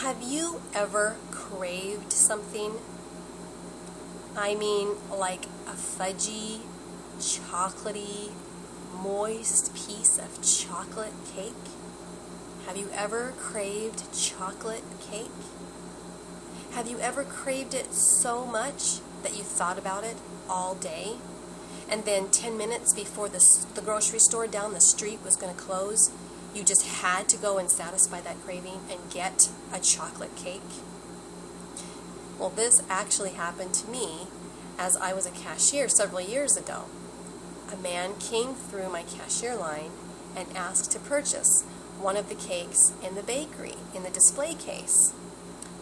Have you ever craved something? I mean, like a fudgy, chocolatey, moist piece of chocolate cake? Have you ever craved chocolate cake? Have you ever craved it so much that you thought about it all day? And then 10 minutes before the grocery store down the street was going to close, you just had to go and satisfy that craving and get a chocolate cake? Well, this actually happened to me as I was a cashier several years ago. A man came through my cashier line and asked to purchase one of the cakes in the bakery, in the display case.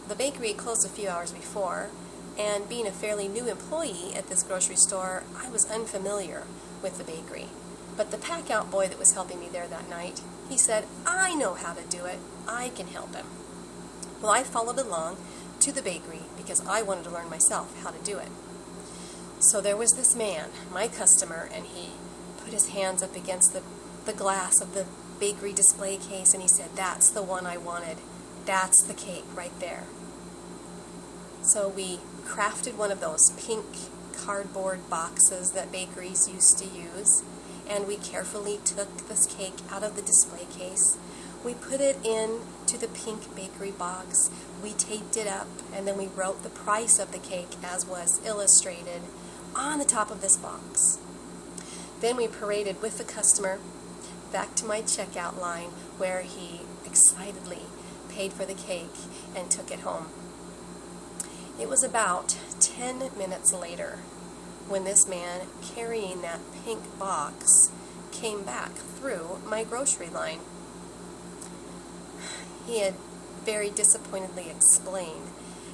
The bakery closed a few hours before, and being a fairly new employee at this grocery store, I was unfamiliar with the bakery. But the pack-out boy that was helping me there that night, he said, "I know how to do it. I can help him." Well, I followed along to the bakery because I wanted to learn myself how to do it. So there was this man, my customer, and he put his hands up against the glass of the bakery display case, and he said, "That's the one I wanted. That's the cake right there." So we crafted one of those pink cardboard boxes that bakeries used to use, and we carefully took this cake out of the display case. We put it into the pink bakery box, we taped it up, and then we wrote the price of the cake as was illustrated on the top of this box. Then we paraded with the customer back to my checkout line, where he excitedly paid for the cake and took it home. It was about 10 minutes later when this man carrying that pink box came back through my grocery line. He had very disappointedly explained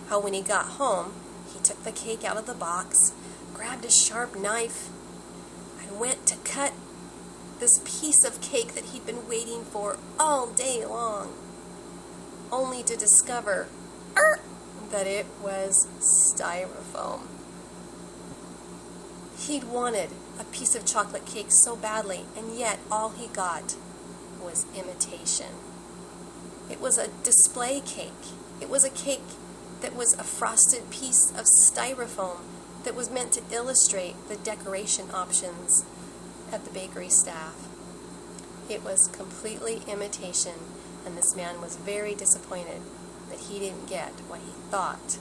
how when he got home, he took the cake out of the box, grabbed a sharp knife, and went to cut this piece of cake that he'd been waiting for all day long, only to discover that it was styrofoam. He'd wanted a piece of chocolate cake so badly, and yet all he got was imitation. It was a display cake. It was a cake that was a frosted piece of styrofoam that was meant to illustrate the decoration options of the bakery staff. It was completely imitation, and this man was very disappointed that he didn't get what he thought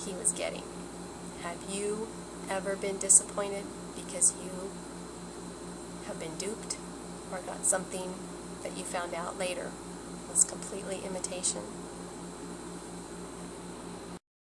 he was getting. Have you ever been disappointed because you have been duped or got something that you found out later was completely imitation?